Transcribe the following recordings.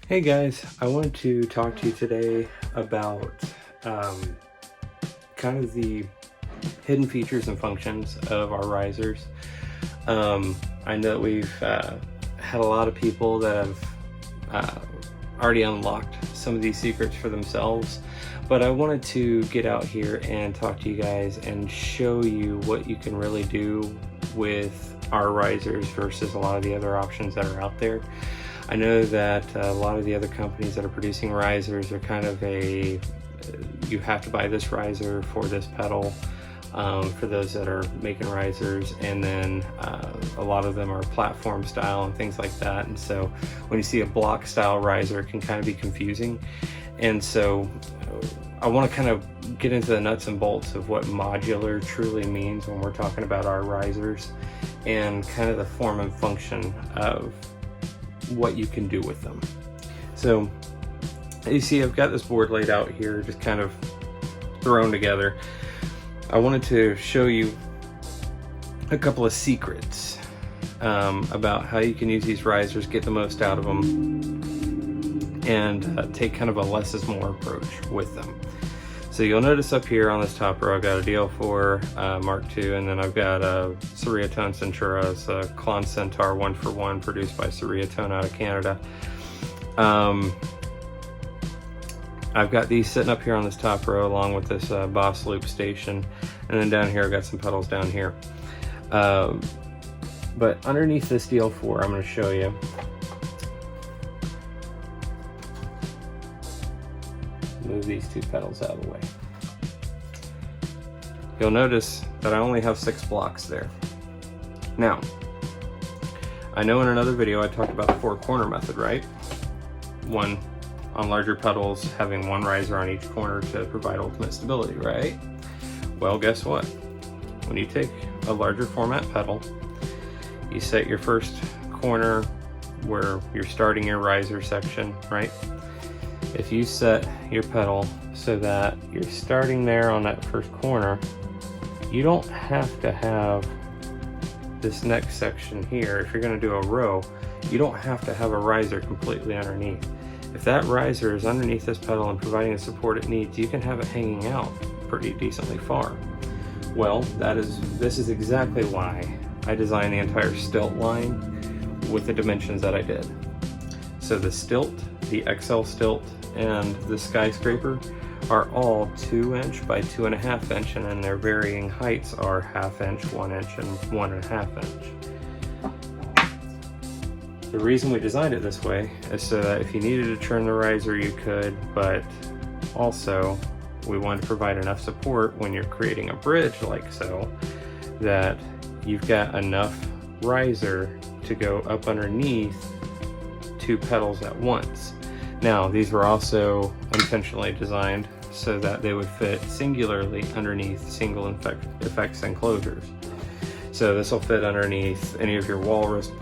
Hey guys, I wanted to talk to you today about kind of the hidden features and functions of our risers. I know that we've had a lot of people that have already unlocked some of these secrets for themselves, but I wanted to get out here and talk to you guys and show you what you can really do with our risers versus a lot of the other options that are out there. I know that a lot of the other companies that are producing risers are kind of you have to buy this riser for this pedal, for those that are making risers, and then a lot of them are platform style and things like that. And so when you see a block style riser, it can kind of be confusing. And so I want to kind of get into the nuts and bolts of what modular truly means when we're talking about our risers, and kind of the form and function of what you can do with them. So you see I've got this board laid out here, just kind of thrown together. I wanted to show you a couple of secrets about how you can use these risers, get the most out of them, and take kind of a less is more approach with them. So you'll notice up here on this top row, I've got a DL4 Mark II, and then I've got a Seriatone Centura. It's a Klon Centaur 1-for-1 produced by Seriatone out of Canada. I've got these sitting up here on this top row along with this Boss Loop station, and then down here I've got some pedals down here. But underneath this DL4, I'm going to show you. Move these two pedals out of the way. You'll notice that I only have 6 blocks there. Now, I know in another video I talked about the 4-corner method, right? One on larger pedals, having one riser on each corner to provide ultimate stability, right? Well, guess what? When you take a larger format pedal, you set your first corner where you're starting your riser section, right? If you set your pedal so that you're starting there on that first corner, you don't have to have this next section here. If you're going to do a row, you don't have to have a riser completely underneath. If that riser is underneath this pedal and providing the support it needs, you can have it hanging out pretty decently far. Well, this is exactly why I designed the entire stilt line with the dimensions that I did. So the stilt, the XL stilt, and the skyscraper are all 2" by 2.5" inch, and then their varying heights are 1/2 inch, 1 inch, and 1.5 inch. The reason we designed it this way is so that if you needed to turn the riser, you could, but also we wanted to provide enough support when you're creating a bridge like so, that you've got enough riser to go up underneath 2 pedals at once. Now, these were also intentionally designed so that they would fit singularly underneath single effects enclosures. So this will fit underneath any of your Walrus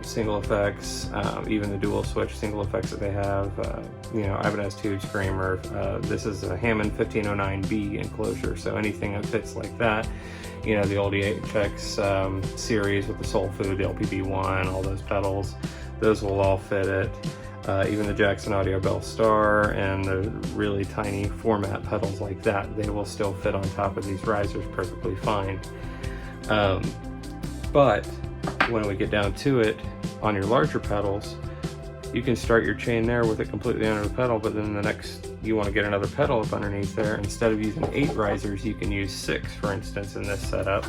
single effects, even the dual switch single effects that they have. Ibanez Tube Screamer. This is a Hammond 1509B enclosure, so anything that fits like that. You know, the old EHX series with the Soul Food, the LPB1, all those pedals, those will all fit it. Even the Jackson Audio Bell Star and the really tiny format pedals like that, they will still fit on top of these risers perfectly fine. But when we get down to it, on your larger pedals, you can start your chain there with it completely under the pedal, but then the next you want to get another pedal up underneath there. Instead of using 8 risers, you can use 6, for instance, in this setup.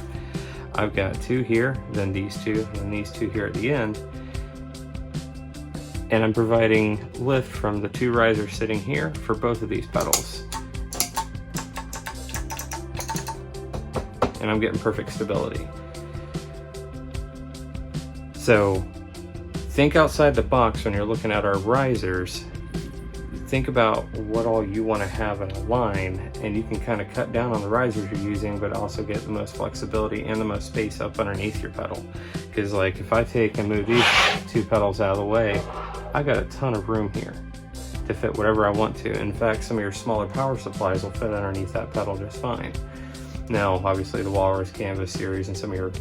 I've got 2 here, then these 2, and then these 2 here at the end. And I'm providing lift from the 2 risers sitting here for both of these pedals. And I'm getting perfect stability. So think outside the box when you're looking at our risers. Think about what all you want to have in a line, and you can kind of cut down on the risers you're using, but also get the most flexibility and the most space up underneath your pedal. Because like if I take and move these 2 pedals out of the way, I got a ton of room here to fit whatever I want to. In fact, some of your smaller power supplies will fit underneath that pedal just fine. Now, obviously the Walrus Canvas series and some of your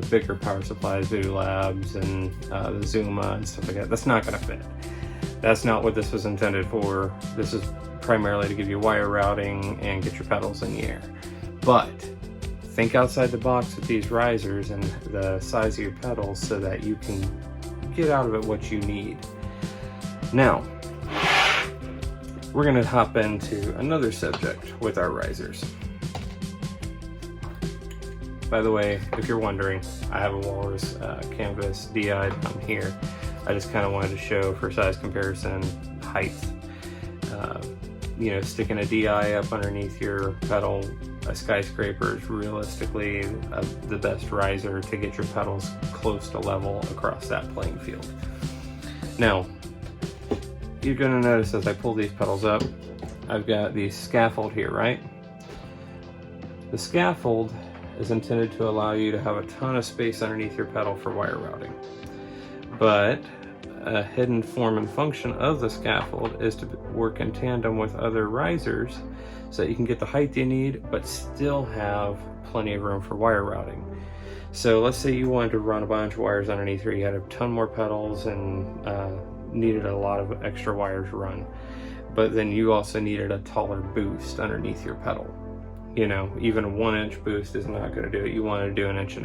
bigger power supplies, Voodoo Labs and the Zuma and stuff like that, that's not gonna fit. That's not what this was intended for. This is primarily to give you wire routing and get your pedals in the air. But think outside the box with these risers and the size of your pedals so that you can get out of it what you need. Now, we're going to hop into another subject with our risers. By the way, if you're wondering, I have a Walrus canvas DI down here. I just kind of wanted to show for size comparison, height. You know, sticking a DI up underneath your pedal, a skyscraper is realistically the best riser to get your pedals close to level across that playing field. Now, you're going to notice as I pull these pedals up, I've got the scaffold here, right? The scaffold is intended to allow you to have a ton of space underneath your pedal for wire routing. But a hidden form and function of the scaffold is to work in tandem with other risers so that you can get the height you need but still have plenty of room for wire routing. So let's say you wanted to run a bunch of wires underneath here, you had a ton more pedals and needed a lot of extra wires run, but then you also needed a taller boost underneath your pedal. You know, even a 1-inch boost is not going to do it. You want to do 1.5 inches.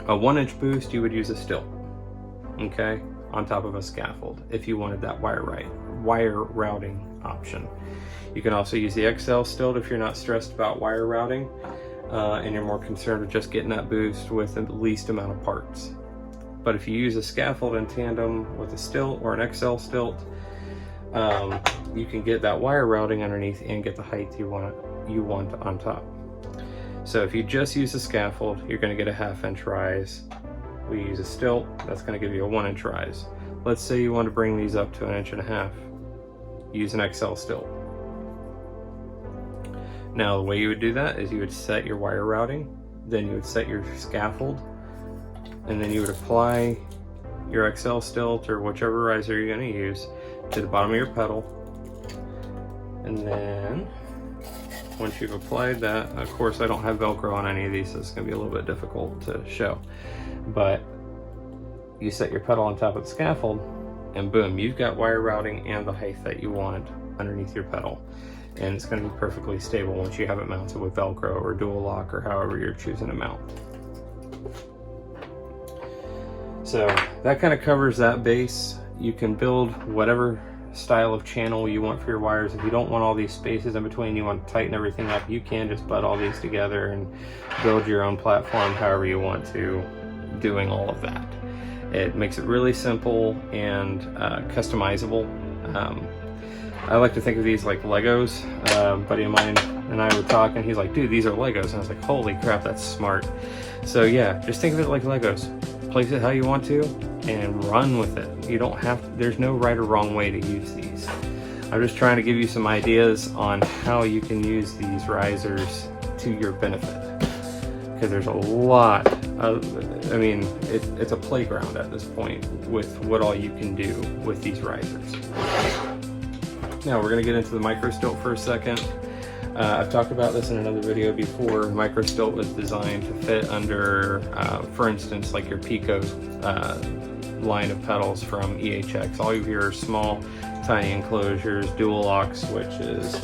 A 1-inch boost, you would use a stilt, okay, on top of a scaffold if you wanted that wire routing option. You can also use the XL stilt if you're not stressed about wire routing and you're more concerned with just getting that boost with the least amount of parts. But if you use a scaffold in tandem with a stilt or an XL stilt, you can get that wire routing underneath and get the height you want on top. So if you just use a scaffold, you're going to get a 1/2 inch rise. We use a stilt, that's going to give you a 1-inch rise. Let's say you want to bring these up to 1.5 inches. Use an XL stilt. Now the way you would do that is you would set your wire routing, then you would set your scaffold, and then you would apply your XL stilt or whichever riser you're going to use to the bottom of your pedal. And then once you've applied that, of course I don't have Velcro on any of these, so it's going to be a little bit difficult to show, but you set your pedal on top of the scaffold and boom, you've got wire routing and the height that you want underneath your pedal, and it's going to be perfectly stable once you have it mounted with Velcro or dual lock or however you're choosing to mount. So that kind of covers that base. You can build whatever style of channel you want for your wires. If you don't want all these spaces in between, you want to tighten everything up, you can just butt all these together and build your own platform however you want to, doing all of that. It makes it really simple and customizable. I like to think of these like Legos. A buddy of mine and I were talking, he's like, dude, these are Legos. And I was like, holy crap, that's smart. So yeah, just think of it like Legos. Place it how you want to and run with it. You don't have to, there's no right or wrong way to use these. I'm just trying to give you some ideas on how you can use these risers to your benefit, because there's a lot of, I mean, it's a playground at this point with what all you can do with these risers. Now we're going to get into the micro stilt for a second. I've talked about this in another video before. Micro stilt was designed to fit under, for instance, like your Pico line of pedals from EHX. All of your small, tiny enclosures, dual lock switches.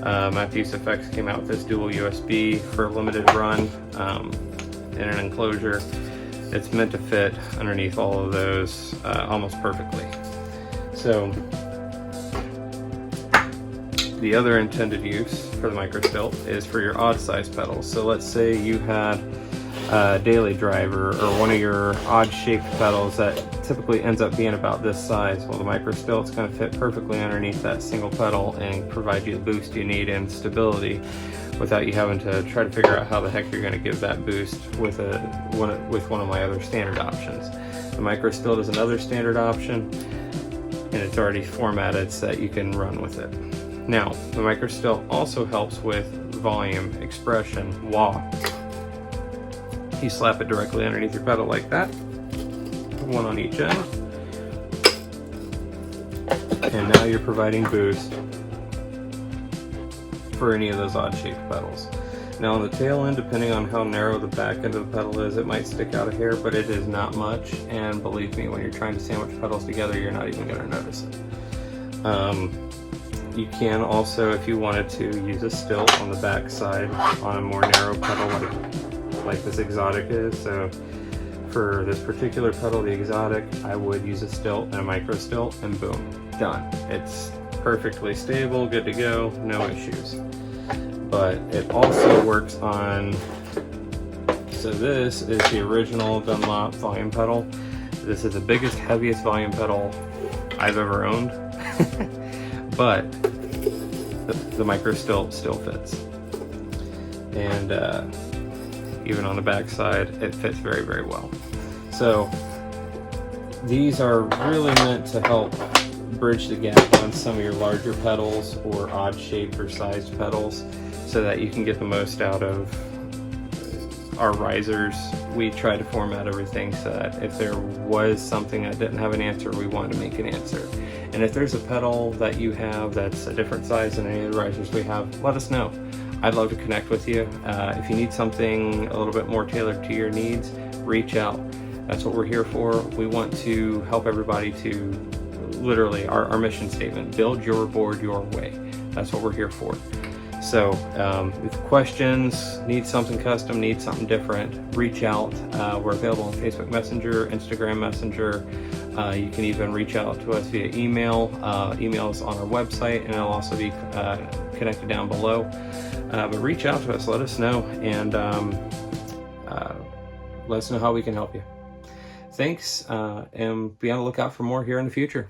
Matthews Effects came out with this dual USB for a limited run in an enclosure. It's meant to fit underneath all of those almost perfectly. So the other intended use for the micro stilt is for your odd size pedals. So let's say you had a daily driver or one of your odd shaped pedals that typically ends up being about this size. Well, the micro stilt's going to fit perfectly underneath that single pedal and provide you the boost you need and stability without you having to try to figure out how the heck you're going to give that boost with one of my other standard options. The micro stilt is another standard option and it's already formatted so that you can run with it. Now, the micro stilt also helps with volume, expression, wah. You slap it directly underneath your pedal like that, one on each end, and now you're providing boost for any of those odd shaped pedals. Now on the tail end, depending on how narrow the back end of the pedal is, it might stick out a hair, but it is not much. And believe me, when you're trying to sandwich pedals together, you're not even gonna notice it. You can also, if you wanted to, use a stilt on the back side on a more narrow pedal like this Exotic is. So for this particular pedal, the Exotic, I would use a stilt and a micro stilt, and boom, done. It's perfectly stable, good to go, no issues. But it also works on, so this is the original Dunlop volume pedal. This is the biggest, heaviest volume pedal I've ever owned. But the micro stilt still fits. And even on the back side, it fits very, very well. So these are really meant to help bridge the gap on some of your larger pedals or odd shaped or sized pedals, so that you can get the most out of our risers. We try to format everything so that if there was something that didn't have an answer, we wanted to make an answer. And if there's a pedal that you have that's a different size than any of the risers we have, let us know. I'd love to connect with you. If you need something a little bit more tailored to your needs, reach out. That's what we're here for. We want to help everybody to literally, our mission statement, build your board your way. That's what we're here for. So if questions, need something custom, need something different, reach out. We're available on Facebook Messenger, Instagram Messenger. You can even reach out to us via email. Email's on our website, and it'll also be connected down below. But reach out to us, let us know, and let us know how we can help you. Thanks, and be on the lookout for more here in the future.